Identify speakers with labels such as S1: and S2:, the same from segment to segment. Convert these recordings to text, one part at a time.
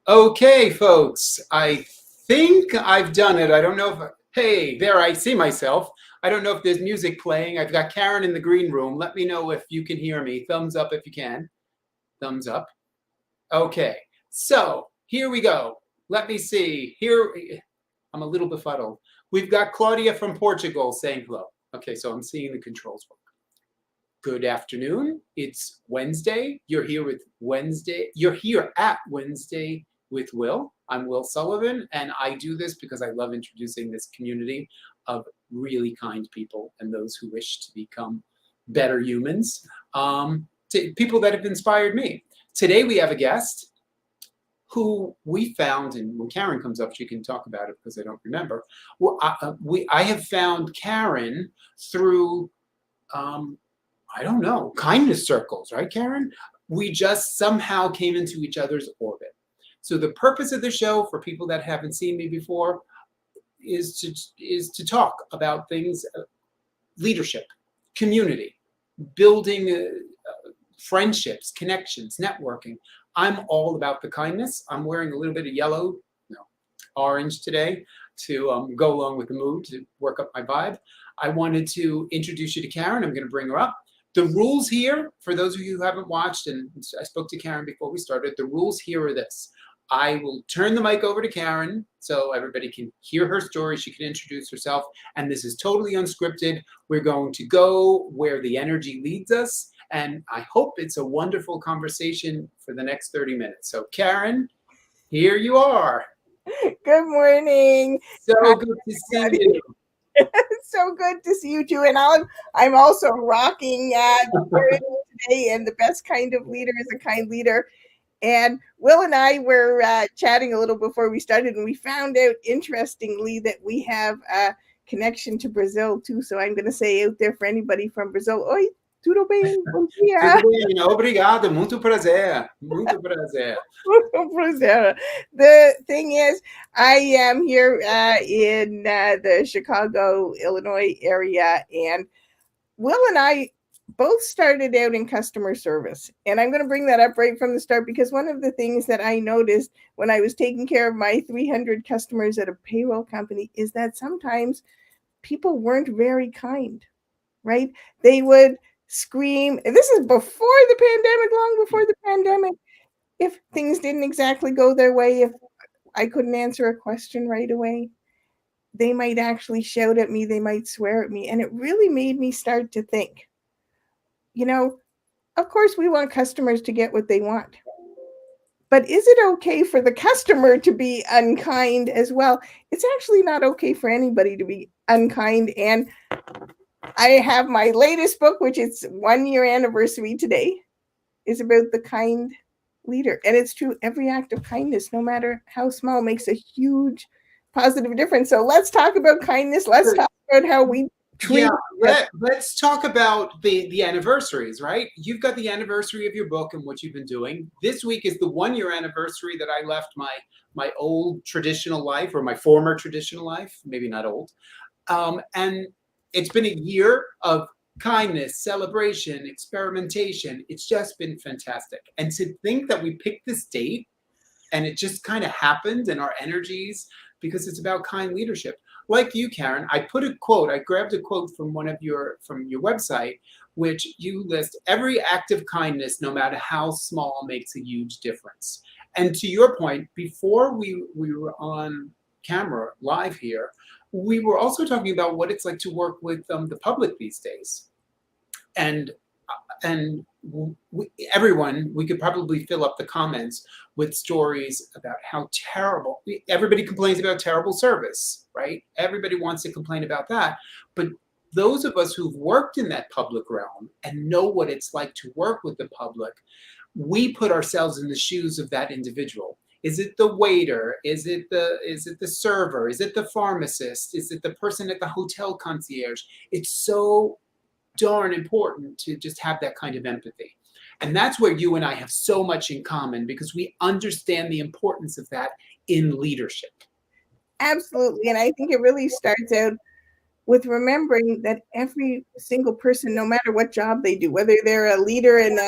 S1: Okay, folks, I think I've done it. I don't know if, hey, there I see myself. I don't know if there's music playing. I've got Karyn in the green room. Let me know if you can hear me. Thumbs up if you can. Thumbs up. Okay, so here we go. Let me see. Here, I'm a little befuddled. We've got Claudia from Portugal saying hello. Okay, so I'm seeing the controls work. Good afternoon. It's Wednesday. You're here at Wednesday with Will. I'm Will Sullivan, and I do this because I love introducing this community of really kind people and those who wish to become better humans, to people that have inspired me. Today we have a guest who we found, and when Karyn comes up, she can talk about it because I don't remember. Well, I have found Karyn through I don't know, kindness circles, right, Karyn? We just somehow came into each other's orbit. So the purpose of the show, for people that haven't seen me before, is to talk about things, leadership, community, building friendships, connections, networking. I'm all about the kindness. I'm wearing a little bit of yellow, no, orange today to go along with the mood, to work up my vibe. I wanted to introduce you to Karyn. I'm going to bring her up. The rules here, for those of you who haven't watched, and I spoke to Karyn before we started, the rules here are this. I will turn the mic over to Karyn so everybody can hear her story. She can introduce herself. And this is totally unscripted. We're going to go where the energy leads us. And I hope it's a wonderful conversation for the next 30 minutes. So Karyn, here you are.
S2: Good morning.
S1: So good to see you.
S2: So good to see you too. And I'm also rocking today. And the best kind of leader is a kind leader. And Will and I were chatting a little before we started, and we found out, interestingly, that we have a connection to Brazil too. So I'm going to say out there for anybody from Brazil, oi, tudo bem? Bom dia.
S1: Tudo bem, obrigado, muito prazer, muito prazer.
S2: The thing is, I am here in the Chicago, Illinois area, and Will and I both started out in customer service. And I'm going to bring that up right from the start, because one of the things that I noticed when I was taking care of my 300 customers at a payroll company is that sometimes people weren't very kind, right? They would scream. And this is before the pandemic, long before the pandemic. If things didn't exactly go their way, if I couldn't answer a question right away, they might actually shout at me, they might swear at me. And it really made me start to think, of course we want customers to get what they want. But is it okay for the customer to be unkind as well? It's actually not okay for anybody to be unkind. And I have my latest book, which is 1 year anniversary today, is about the kind leader. And it's true, every act of kindness, no matter how small, makes a huge positive difference. So let's talk about kindness. Let's talk about how we treat.
S1: Yeah, let's talk about the anniversaries, right? You've got the anniversary of your book and what you've been doing. This week is the 1 year anniversary that I left my old traditional life, or my former traditional life, maybe not old. And it's been a year of kindness, celebration, experimentation. It's just been fantastic. And to think that we picked this date and it just kind of happened in our energies, because it's about kind leadership. Like you, Karyn, I grabbed a quote from from your website, which you list: every act of kindness, no matter how small, makes a huge difference. And to your point, before we were on camera live here, we were also talking about what it's like to work with the public these days. And everyone, we could probably fill up the comments with stories about how terrible, everybody complains about terrible service, right? Everybody wants to complain about that. But those of us who've worked in that public realm and know what it's like to work with the public, we put ourselves in the shoes of that individual. Is it the waiter? Is it the server? Is it the pharmacist? Is it the person at the hotel concierge? It's so darn important to just have that kind of empathy. And that's where you and I have so much in common, because we understand the importance of that in leadership.
S2: Absolutely. And I think it really starts out with remembering that every single person, no matter what job they do, whether they're a leader and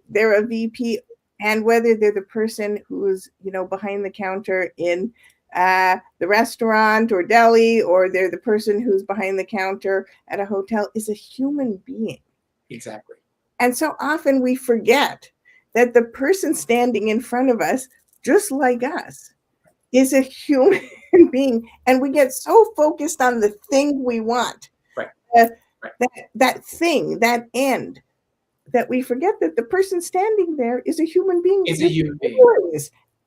S2: they're a VP, And whether they're the person who's, behind the counter in the restaurant or deli, or they're the person who's behind the counter at a hotel, is a human being.
S1: Exactly.
S2: And so often we forget that the person standing in front of us, just like us, is a human being. And we get so focused on the thing we want,
S1: Right.
S2: That thing, that end, that we forget that the person standing there is a human being.
S1: Is a human being.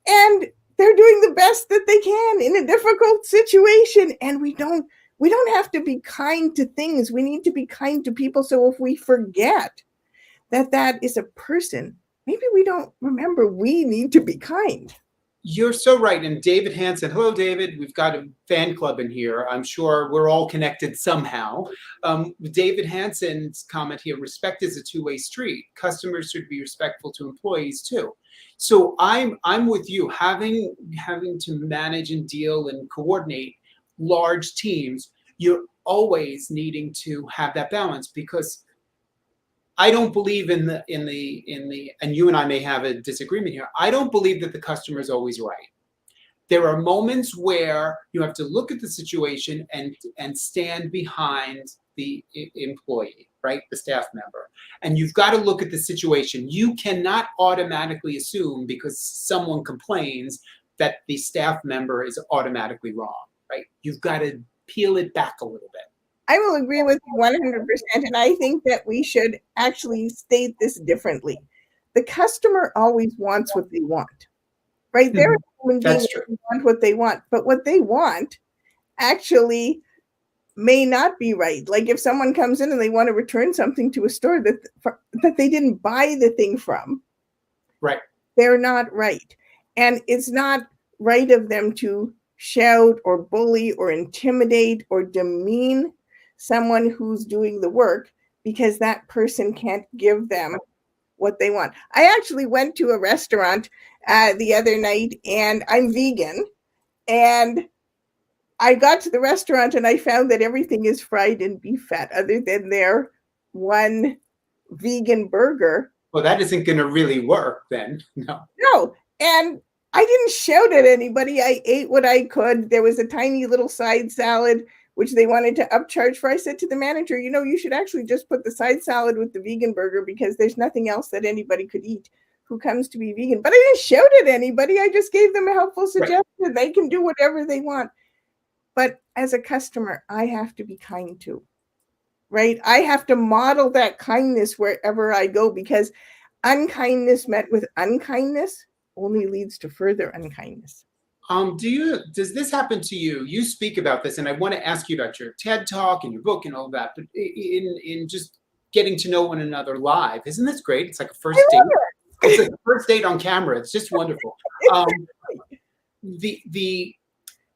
S2: And they're doing the best that they can in a difficult situation. And we don't have to be kind to things. We need to be kind to people. So if we forget that is a person, maybe we don't remember we need to be kind.
S1: You're so right. And David Hansen, hello, David. We've got a fan club in here. I'm sure we're all connected somehow. David Hansen's comment here, respect is a two-way street. Customers should be respectful to employees too. So I'm with you. Having to manage and deal and coordinate large teams, you're always needing to have that balance, because I don't believe in the, and you and I may have a disagreement here. I don't believe that the customer is always right. There are moments where you have to look at the situation and stand behind the employee, right? The staff member. And you've got to look at the situation. You cannot automatically assume because someone complains that the staff member is automatically wrong, right? You've got to peel it back a little bit.
S2: I will agree with you 100%. And I think that we should actually state this differently. The customer always wants what they want, right? They're human beings who want what they want, but what they want actually may not be right. Like if someone comes in and they want to return something to a store that they didn't buy the thing from,
S1: right?
S2: They're not right. And it's not right of them to shout or bully or intimidate or demean someone who's doing the work because that person can't give them what they want. I actually went to a restaurant the other night, and I'm vegan, and I got to the restaurant and I found that everything is fried in beef fat other than their one vegan burger.
S1: Well, that isn't going to really work then.
S2: No. And I didn't shout at anybody. I ate what I could. There was a tiny little side salad, which they wanted to upcharge for. I said to the manager, you should actually just put the side salad with the vegan burger because there's nothing else that anybody could eat who comes to be vegan. But I didn't shout at anybody. I just gave them a helpful suggestion. Right. They can do whatever they want. But as a customer, I have to be kind too, right? I have to model that kindness wherever I go, because unkindness met with unkindness only leads to further unkindness.
S1: Does this happen to you? You speak about this, and I want to ask you about your TED Talk and your book and all that, but in just getting to know one another live, isn't this great? It's like a first date. It's like a first date on camera. It's just wonderful.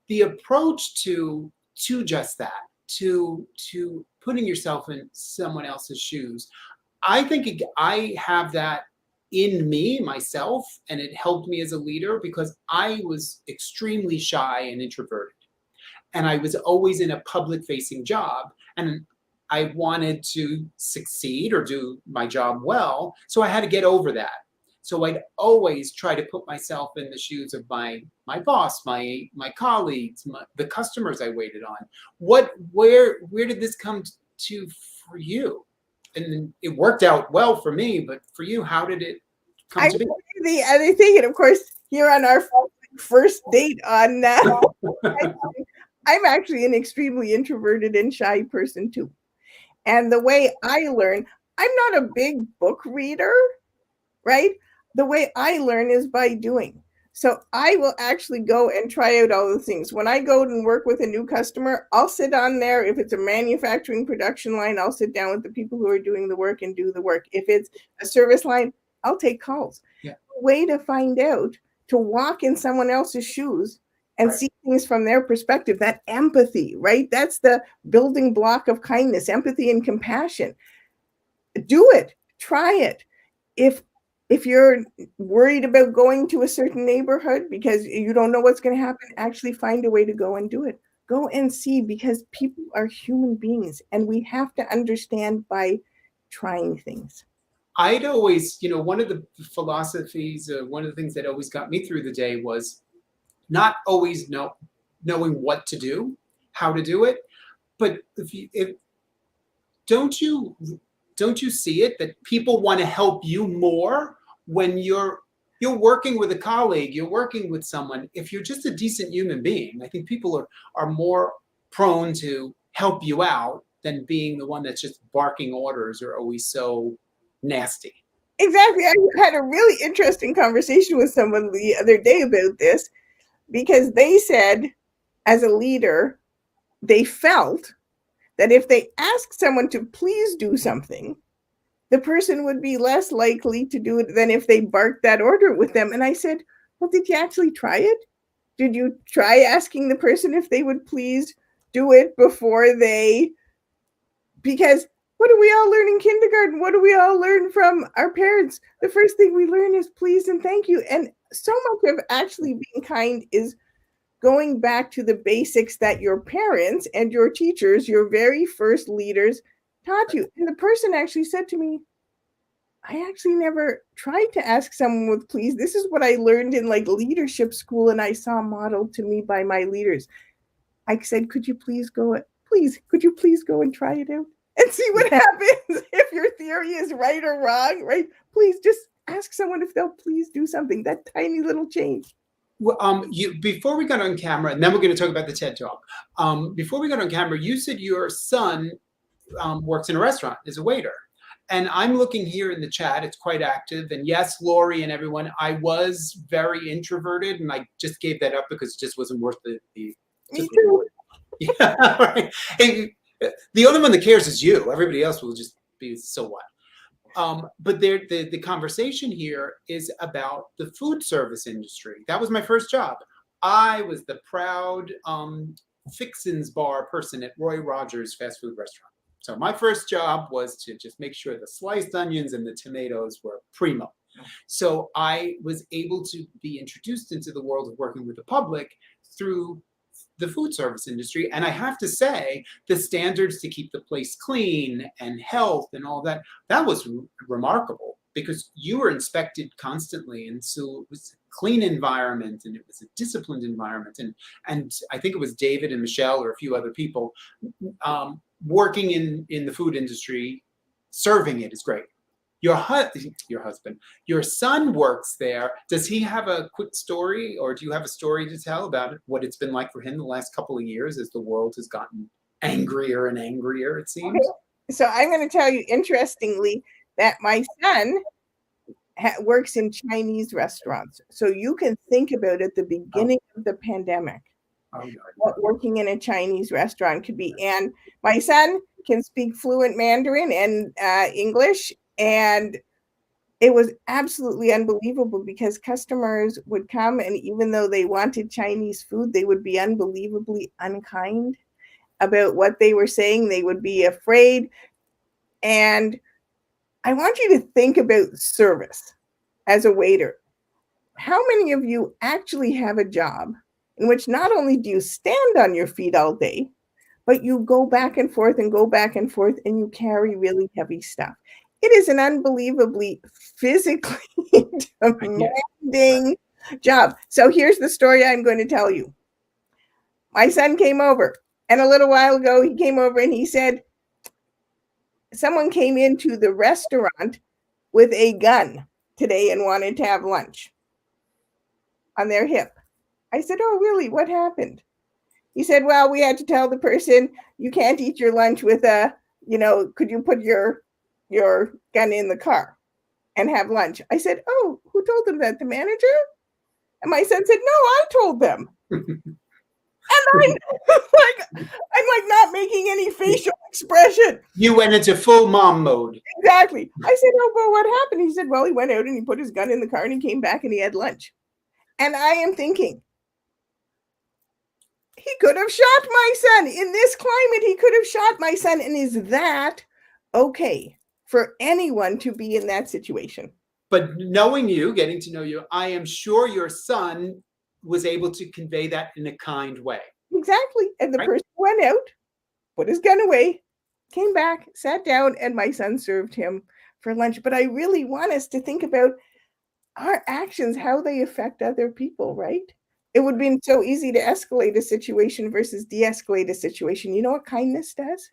S1: The approach to just that, to putting yourself in someone else's shoes, I think I have that in me, myself, and it helped me as a leader because I was extremely shy and introverted. And I was always in a public-facing job, and I wanted to succeed or do my job well, so I had to get over that. So I'd always try to put myself in the shoes of my boss, my colleagues, the customers I waited on. Where did this come to for you? And it worked out well for me, but for you, how did it come to be?
S2: The other thing, and of course, here on our first date on I'm actually an extremely introverted and shy person too. And the way I learn, I'm not a big book reader, right? The way I learn is by doing. So I will actually go and try out all the things. When I go and work with a new customer, I'll sit on there. If it's a manufacturing production line, I'll sit down with the people who are doing the work and do the work. If it's a service line, I'll take calls.
S1: Yeah.
S2: The way to find out, to walk in someone else's shoes and see things from their perspective, that empathy, right? That's the building block of kindness, empathy and compassion. Do it. Try it. If you're worried about going to a certain neighborhood because you don't know what's going to happen, actually find a way to go and do it. Go and see, because people are human beings and we have to understand by trying things.
S1: I'd always, one of the philosophies, one of the things that always got me through the day was not always knowing what to do, how to do it, but don't you see it that people want to help you more when you're working with a colleague, you're working with someone. If you're just a decent human being, I think people are more prone to help you out than being the one that's just barking orders or always so nasty.
S2: Exactly. I had a really interesting conversation with someone the other day about this, because they said, as a leader, they felt that if they asked someone to please do something, the person would be less likely to do it than if they barked that order with them. And I said, well, did you actually try it? Did you try asking the person if they would please do it before they, because what do we all learn in kindergarten? What do we all learn from our parents? The first thing we learn is please and thank you. And so much of actually being kind is going back to the basics that your parents and your teachers, your very first leaders, taught you. And the person actually said to me, I actually never tried to ask someone with please. This is what I learned in like leadership school, and I saw modeled to me by my leaders. I said, could you please go and try it out and see what happens? If your theory is right or wrong, right? Please just ask someone if they'll please do something, that tiny little change.
S1: Well, before we got on camera, and then we're going to talk about the TED Talk. Before we got on camera, you said your son works in a restaurant as a waiter. And I'm looking here in the chat, it's quite active. And yes, Lori and everyone, I was very introverted, and I just gave that up because it just wasn't worth the
S2: Me too.
S1: Yeah, right. And the only one that cares is you. Everybody else will just be, so what? But the conversation here is about the food service industry. That was my first job. I was the proud fixins bar person at Roy Rogers fast food restaurant. So my first job was to just make sure the sliced onions and the tomatoes were primo. So I was able to be introduced into the world of working with the public through the food service industry. And I have to say, the standards to keep the place clean and health and all that, that was remarkable, because you were inspected constantly. And so it was a clean environment, and it was a disciplined environment. And I think it was David and Michelle or a few other people working in the food industry, serving it is great. Your husband, your son works there. Does he have a quick story, or do you have a story to tell about it, what it's been like for him the last couple of years as the world has gotten angrier and angrier, it seems?
S2: Okay. So I'm going to tell you, interestingly, that my son works in Chinese restaurants. So you can think about it, the beginning of the pandemic, what working in a Chinese restaurant could be. And my son can speak fluent Mandarin and English. And it was absolutely unbelievable, because customers would come, and even though they wanted Chinese food, they would be unbelievably unkind about what they were saying. They would be afraid. And I want you to think about service as a waiter. How many of you actually have a job in which not only do you stand on your feet all day, but you go back and forth and go back and forth, and you carry really heavy stuff? It is an unbelievably physically demanding job. So here's the story I'm going to tell you. My son came over, and a little while ago, he came over and he said, someone came into the restaurant with a gun today and wanted to have lunch on their hip. I said, oh, really? What happened? He said, well, we had to tell the person, you can't eat your lunch with could you put your gun in the car and have lunch? I said, oh, who told them that? The manager? And my son said, no, I told them. And I'm like not making any facial expression.
S1: You went into full mom mode.
S2: Exactly. I said, oh, well, what happened? He said, well, he went out and he put his gun in the car and he came back and he had lunch. And I am thinking, he could have shot my son. In this climate, he could have shot my son. And is that okay for anyone to be in that situation?
S1: But knowing you, getting to know you, I am sure your son was able to convey that in a kind way.
S2: Exactly. And the person went out, put his gun away, came back, sat down, and my son served him for lunch. But I really want us to think about our actions, how they affect other people, right? It would be so easy to escalate a situation versus de-escalate a situation. You know what kindness does?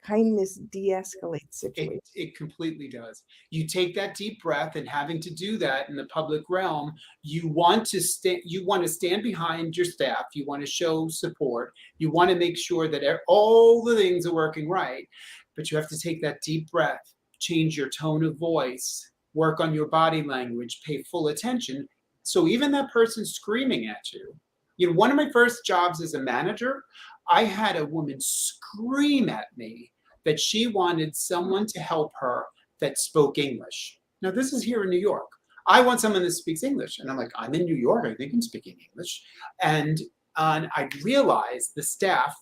S2: Kindness de-escalates situations.
S1: It completely does. You take that deep breath, and having to do that in the public realm, you want to stand behind your staff. You want to show support. You want to make sure that all the things are working right. But you have to take that deep breath, change your tone of voice, work on your body language, pay full attention. So even that person screaming at you, one of my first jobs as a manager, I had a woman scream at me that she wanted someone to help her that spoke English. Now, this is here in New York. I want someone that speaks English. And I'm like, I'm in New York. I think I'm speaking English. And I realized the staff,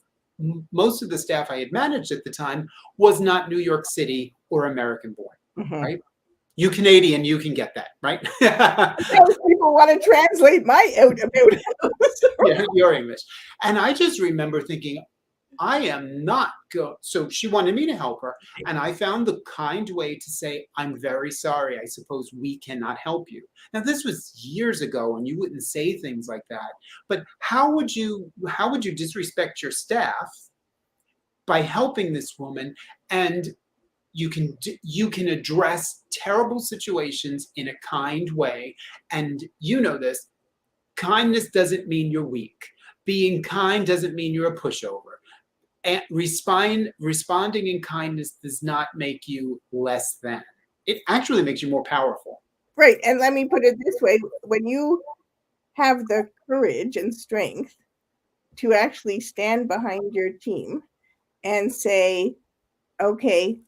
S1: most of the staff I had managed at the time, was not New York City or American born, right? You Canadian, you can get that, right?
S2: Those people want to translate my out about
S1: yeah, your English. And I just remember thinking, I am not go. So she wanted me to help her. And I found the kind way to say, I'm very sorry. I suppose we cannot help you. Now, this was years ago, and you wouldn't say things like that. But how would you disrespect your staff by helping this woman? And you can address terrible situations in a kind way. And you know this, kindness doesn't mean you're weak. Being kind doesn't mean you're a pushover. And responding in kindness does not make you less than. It actually makes you more powerful.
S2: Right. And let me put it this way. When you have the courage and strength to actually stand behind your team and say, okay,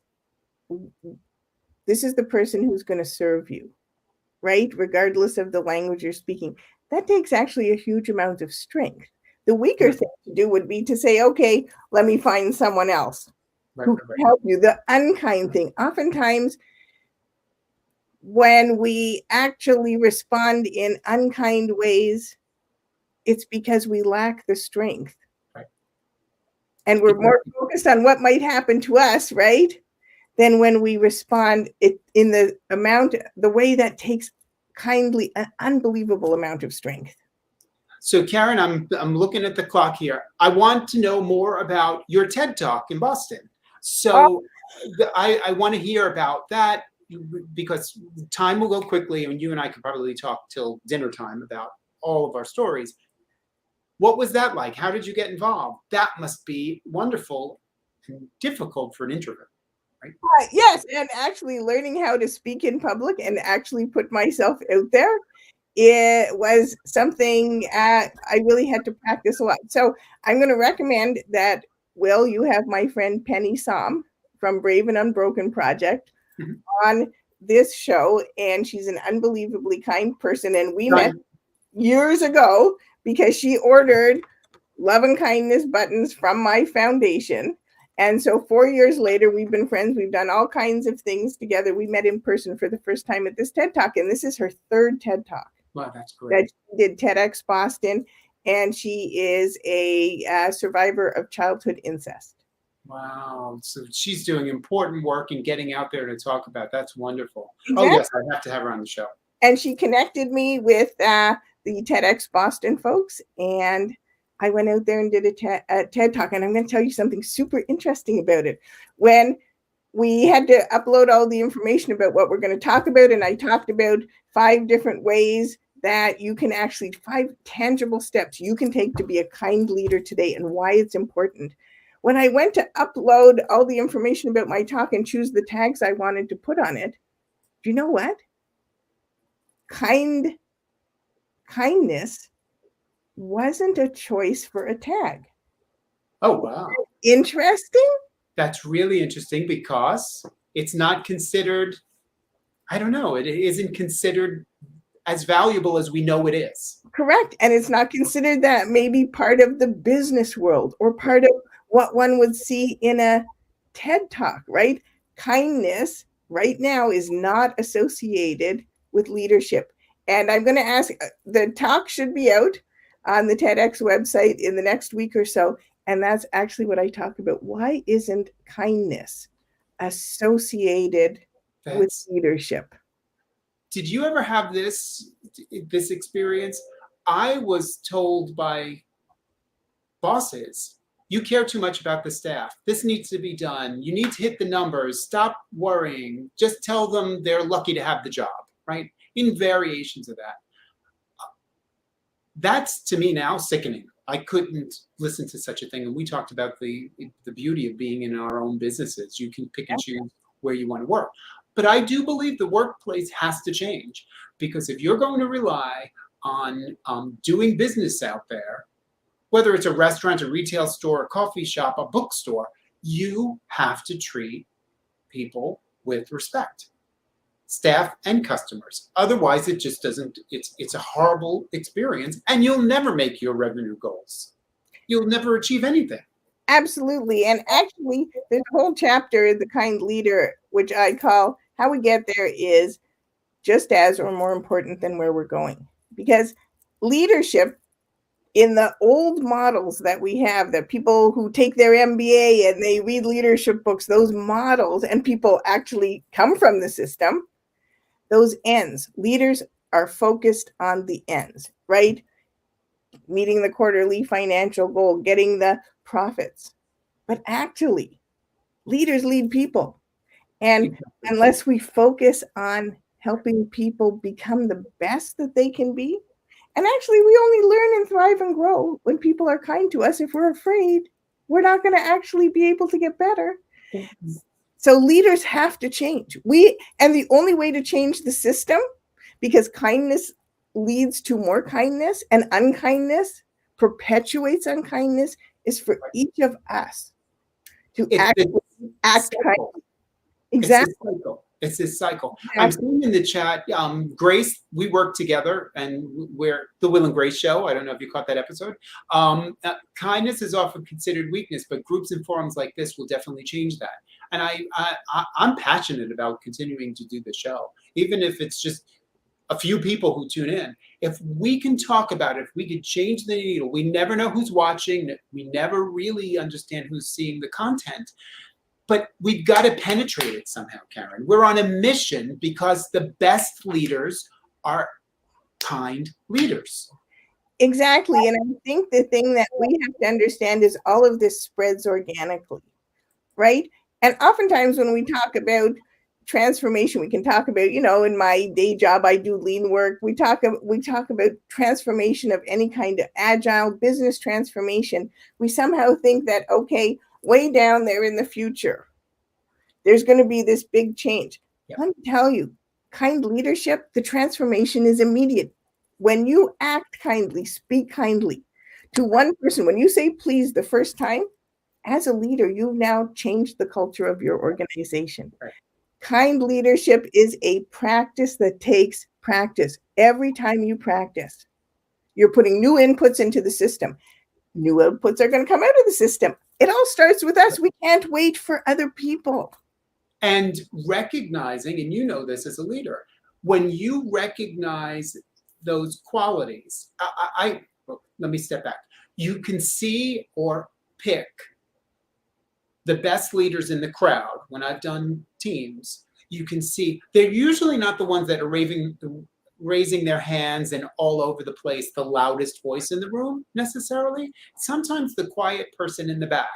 S2: this is the person who's going to serve you, right? Regardless of the language you're speaking. That takes actually a huge amount of strength. The weaker thing to do would be to say, okay, let me find someone else who can help you. The unkind thing. Oftentimes, when we actually respond in unkind ways, it's because we lack the strength.
S1: Right.
S2: And we're more focused on what might happen to us, right? Than when we respond in the way that takes kindly an unbelievable amount of strength.
S1: So Karyn, I'm looking at the clock here. I want to know more about your TED Talk in Boston. So I want to hear about that, because time will go quickly, and you and I could probably talk till dinner time about all of our stories. What was that like? How did you get involved? That must be wonderful and difficult for an introvert. Right?
S2: Yes, and actually learning how to speak in public and actually put myself out there, it was something I really had to practice a lot. So I'm going to recommend that, Will, you have my friend Penny Som from Brave and Unbroken Project on this show, and she's an unbelievably kind person. And we met years ago because she ordered love and kindness buttons from my foundation. And so 4 years later, we've been friends. We've done all kinds of things together. We met in person for the first time at this TED Talk, and this is her third TED Talk.
S1: Wow, that's great.
S2: That she did TEDxBOSTON, and she is a survivor of childhood incest.
S1: Wow. So she's doing important work and getting out there to talk about. That's wonderful.
S2: Exactly.
S1: Oh, yes, I have to have her on the show.
S2: And she connected me with the TEDxBOSTON folks, and I went out there and did a TED Talk. And I'm going to tell you something super interesting about it. When we had to upload all the information about what we're going to talk about, and I talked about 5 different ways that you can actually, 5 tangible steps you can take to be a kind leader today and why it's important. When I went to upload all the information about my talk and choose the tags I wanted to put on it, do you know what? Kindness wasn't a choice for a tag.
S1: Oh, wow.
S2: Interesting?
S1: That's really interesting, because it's not considered, I don't know, it isn't considered as valuable as we know it is.
S2: Correct. And it's not considered that maybe part of the business world or part of what one would see in a TED Talk, right? Kindness right now is not associated with leadership. And I'm going to ask, the talk should be out on the TEDx website in the next week or so. And that's actually what I talk about. Why isn't kindness associated with
S1: That's,
S2: leadership.
S1: did you ever have this experience? I was told by bosses, you care too much about the staff. This needs to be done. You need to hit the numbers. Stop worrying. Just tell them they're lucky to have the job, right? In variations of that. That's, to me now, sickening. I couldn't listen to such a thing. And we talked about the beauty of being in our own businesses. You can pick and choose where you want to work. But I do believe the workplace has to change, because if you're going to rely on doing business out there, whether it's a restaurant, a retail store, a coffee shop, a bookstore, you have to treat people with respect, staff and customers. Otherwise, it just doesn't, it's a horrible experience, and you'll never make your revenue goals. You'll never achieve anything.
S2: Absolutely. And actually, there's a whole chapter, The Kind Leader, which I call How We Get There is Just As or More Important Than Where We're Going. Because leadership in the old models that we have, that people who take their MBA and they read leadership books, those models, and people actually come from the system, those ends. Leaders are focused on the ends, right? Meeting the quarterly financial goal, getting the profits. But actually, leaders lead people. And unless we focus on helping people become the best that they can be, and actually, we only learn and thrive and grow when people are kind to us. If we're afraid, we're not going to actually be able to get better. So leaders have to change. And the only way to change the system, because kindness leads to more kindness and unkindness perpetuates unkindness, is for each of us to act kindly. Exactly.
S1: It's this cycle. I'm seeing in the chat, Grace, we work together, and we're the Will and Grace show. I don't know if you caught that episode. Kindness is often considered weakness, but groups and forums like this will definitely change that. And I'm passionate about continuing to do the show, even if it's just a few people who tune in. If we can talk about it, if we could change the needle, we never know who's watching. We never really understand who's seeing the content. But we've got to penetrate it somehow, Karyn. We're on a mission, because the best leaders are kind leaders.
S2: Exactly. And I think the thing that we have to understand is all of this spreads organically, right? And oftentimes when we talk about transformation, we can talk about, in my day job, I do lean work. We talk about transformation of any kind of agile business transformation. We somehow think that, okay, way down there in the future, there's going to be this big change. Yep. Let me tell you, kind leadership, the transformation is immediate. When you act kindly, speak kindly to one person, when you say please the first time, as a leader, you've now changed the culture of your organization. Right. Kind leadership is a practice that takes practice. Every time you practice, you're putting new inputs into the system. New outputs are going to come out of the system. It all starts with us. We can't wait for other people.
S1: And recognizing, and you know this as a leader, when you recognize those qualities, let me step back. You can see or pick the best leaders in the crowd. When I've done teams, you can see they're usually not the ones that are raising their hands and all over the place, the loudest voice in the room necessarily. Sometimes the quiet person in the back,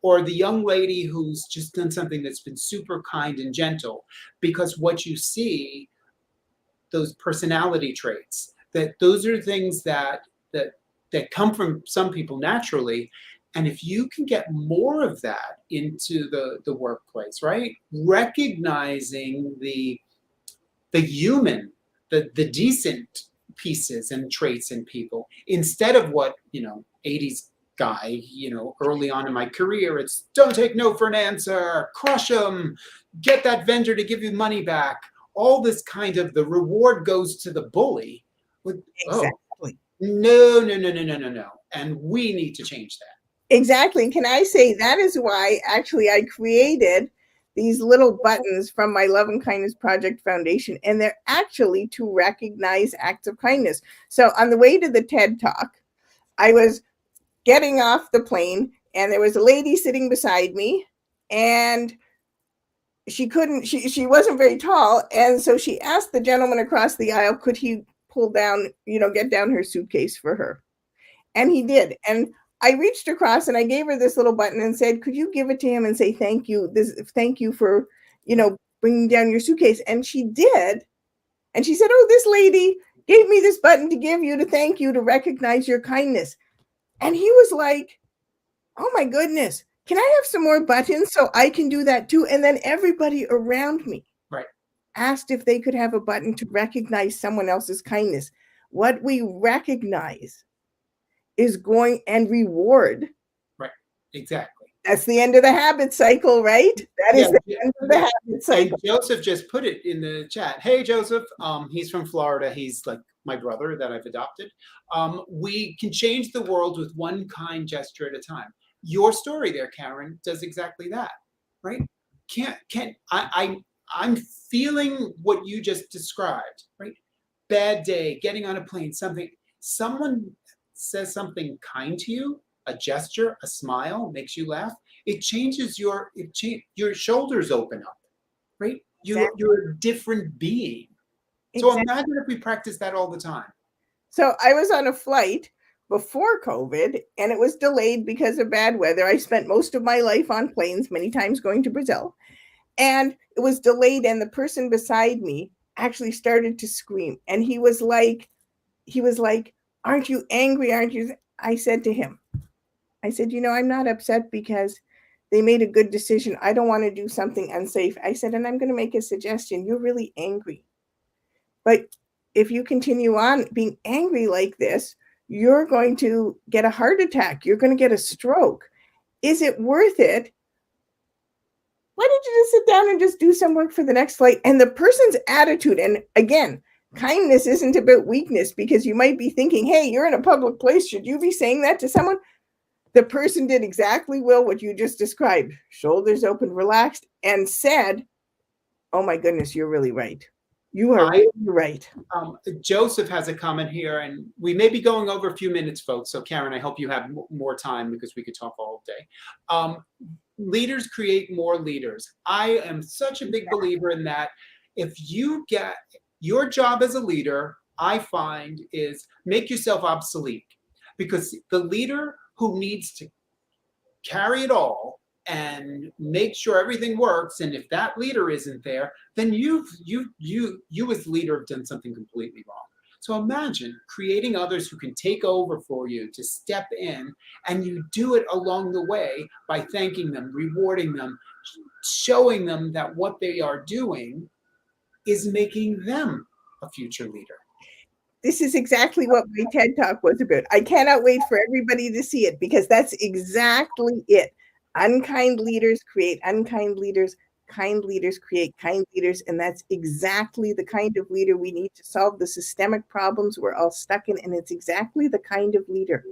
S1: or the young lady who's just done something that's been super kind and gentle, because what you see, those personality traits, that those are things that come from some people naturally. And if you can get more of that into the workplace, right? Recognizing the human, the decent pieces and traits in people, instead of what, 80s guy, early on in my career, it's don't take no for an answer, crush them, get that vendor to give you money back. All this kind of, the reward goes to the bully.
S2: Exactly.
S1: No. And we need to change that.
S2: Exactly. Can I say that is why actually I created these little buttons from my Love and Kindness Project Foundation, and they're actually to recognize acts of kindness. So on the way to the TED Talk, I was getting off the plane, and there was a lady sitting beside me, and she couldn't, she wasn't very tall. And so she asked the gentleman across the aisle, could he pull down, get down her suitcase for her? And he did. And I reached across and I gave her this little button and said, could you give it to him and say, thank you. Thank you for, bringing down your suitcase. And she did. And she said, oh, this lady gave me this button to give you, to thank you, to recognize your kindness. And he was like, oh my goodness, can I have some more buttons so I can do that too? And then everybody around me asked if they could have a button to recognize someone else's kindness. What we recognize is going and reward.
S1: Right, exactly.
S2: That's the end of the habit cycle, right? That is the end of the habit cycle.
S1: And Joseph just put it in the chat. Hey, Joseph. He's from Florida. He's like my brother that I've adopted. We can change the world with one kind gesture at a time. Your story there, Karyn, does exactly that, right? I'm feeling what you just described, right? Bad day, getting on a plane, someone says something kind to you, a gesture, a smile makes you laugh. It changes your shoulders open up, right? You're a different being. So imagine if we practice that all the time.
S2: So I was on a flight before COVID and it was delayed because of bad weather. I spent most of my life on planes, many times going to Brazil, and it was delayed. And the person beside me actually started to scream. And he was like, aren't you angry? Aren't you? I said to him, I'm not upset because they made a good decision. I don't want to do something unsafe. I said, and I'm going to make a suggestion. You're really angry. But if you continue on being angry like this, you're going to get a heart attack. You're going to get a stroke. Is it worth it? Why don't you just sit down and just do some work for the next flight? And the person's attitude, and again, kindness isn't about weakness, because you might be thinking, hey, you're in a public place. Should you be saying that to someone? The person did exactly what you just described. Shoulders open, relaxed, and said, oh my goodness, you're really right. You are really right.
S1: Joseph has a comment here, and we may be going over a few minutes, folks. So Karyn, I hope you have more time because we could talk all day. Leaders create more leaders. I am such a big believer in that. If you get your job as a leader, I find, is make yourself obsolete, because the leader who needs to carry it all and make sure everything works, and if that leader isn't there, then you as leader have done something completely wrong. So imagine creating others who can take over for you, to step in, and you do it along the way by thanking them, rewarding them, showing them that what they are doing is making them a future leader.
S2: This is exactly what my TED Talk was about. I cannot wait for everybody to see it, because that's exactly it. Unkind leaders create unkind leaders. Kind leaders create kind leaders. And that's exactly the kind of leader we need to solve the systemic problems we're all stuck in. And it's exactly the kind of leader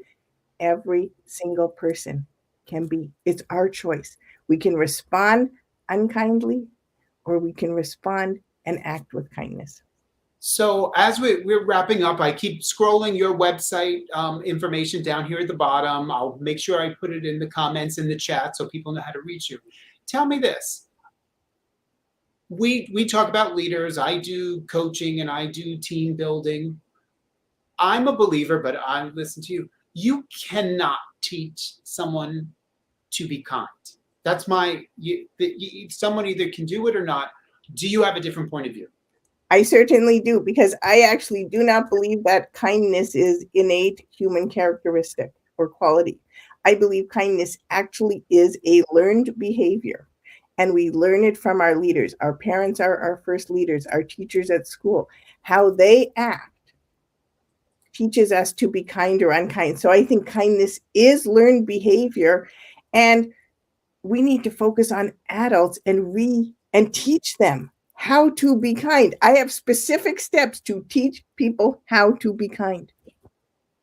S2: every single person can be. It's our choice. We can respond unkindly, or we can respond and act with kindness.
S1: So as we're wrapping up, I keep scrolling your website information down here at the bottom. I'll make sure I put it in the comments in the chat so people know how to reach you. Tell me this. We talk about leaders. I do coaching and I do team building. I'm a believer, but I listen to you. You cannot teach someone to be kind. That's someone either can do it or not. Do you have a different point of view?
S2: I certainly do, because I actually do not believe that kindness is innate human characteristic or quality. I believe kindness actually is a learned behavior, and we learn it from our leaders. Our parents are our first leaders, our teachers at school. How they act teaches us to be kind or unkind. So I think kindness is learned behavior, and we need to focus on adults and teach them how to be kind. I have specific steps to teach people how to be kind.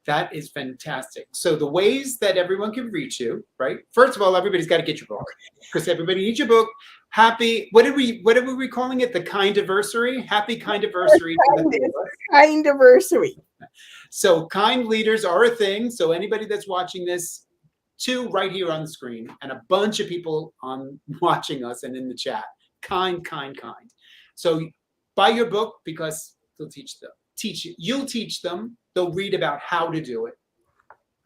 S1: That is fantastic. So the ways that everyone can reach you, right? First of all, everybody's got to get your book, because everybody needs your book. What are we calling it? The Kindiversary? Happy Kindiversary.
S2: Kindiversary.
S1: So kind leaders are a thing. So anybody that's watching this, two right here on the screen, and a bunch of people watching us and in the chat. kind. So buy your book because they'll you'll teach them. They'll read about how to do it.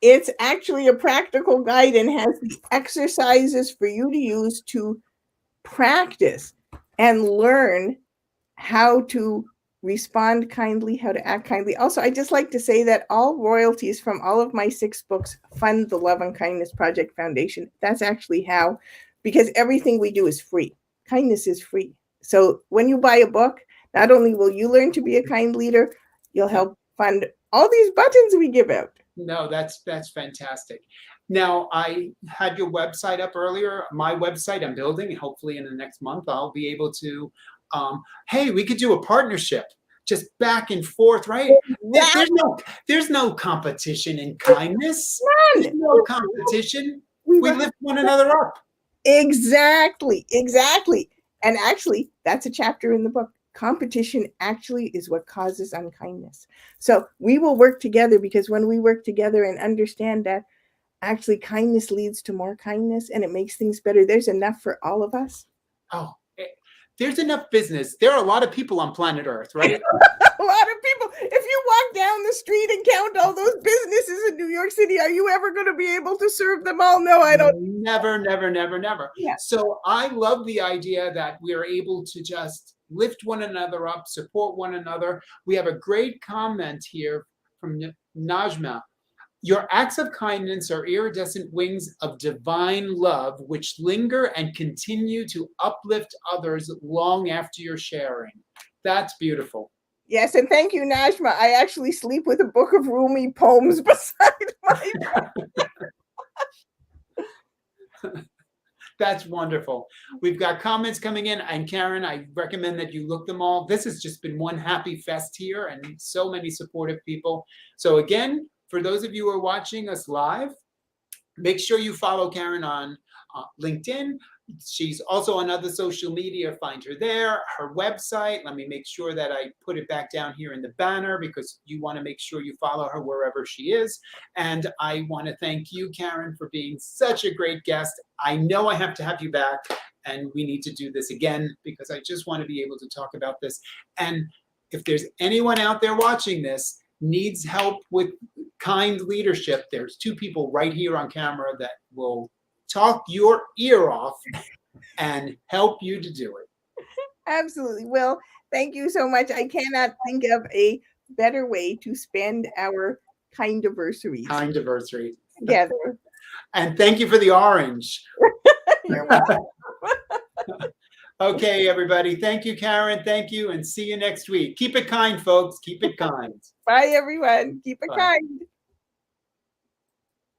S2: It's actually a practical guide and has the exercises for you to use to practice and learn how to respond kindly, how to act kindly. Also, I just like to say that all royalties from all of my 6 books fund the Love and Kindness Project Foundation. That's actually how, because everything we do is free. Kindness is free. So when you buy a book, not only will you learn to be a kind leader, you'll help fund all these buttons we give out.
S1: No, that's fantastic. Now, I had your website up earlier. My website I'm building. Hopefully in the next month, I'll be able to, hey, we could do a partnership, just back and forth, right? There's no competition in kindness. There's no competition. We lift one another up.
S2: Exactly. And actually, that's a chapter in the book. Competition actually is what causes unkindness. So we will work together, because when we work together and understand that actually kindness leads to more kindness and it makes things better, there's enough for all of us.
S1: Oh, there's enough business. There are a lot of people on planet Earth, right?
S2: A lot of people. If you walk down the street and count all those businesses in New York City, are you ever going to be able to serve them all? No, I don't.
S1: Never.
S2: Yeah.
S1: So I love the idea that we are able to just lift one another up, support one another. We have a great comment here from Najma. Your acts of kindness are iridescent wings of divine love, which linger and continue to uplift others long after you're sharing. That's beautiful.
S2: Yes, and thank you, Najma. I actually sleep with a book of Rumi poems beside my bed.
S1: That's wonderful. We've got comments coming in, and Karyn, I recommend that you look them all. This has just been one happy fest here, and so many supportive people. So again, for those of you who are watching us live, make sure you follow Karyn on LinkedIn. She's also on other social media. Find her there. Her website. Let me make sure that I put it back down here in the banner, because you want to make sure you follow her wherever she is. And I want to thank you, Karyn, for being such a great guest. I know I have to have you back, and we need to do this again, because I just want to be able to talk about this. And if there's anyone out there watching this needs help with kind leadership, there's 2 people right here on camera that will talk your ear off and help you to do it.
S2: Absolutely. Well, thank you so much. I cannot think of a better way to spend our kind-iversaries.
S1: Kind-iversary.
S2: Together.
S1: And thank you for the orange.
S2: You're welcome.
S1: Okay, everybody. Thank you, Karyn. Thank you, and see you next week. Keep it kind, folks. Keep it kind.
S2: Bye, everyone. Keep it
S1: Bye.
S2: kind.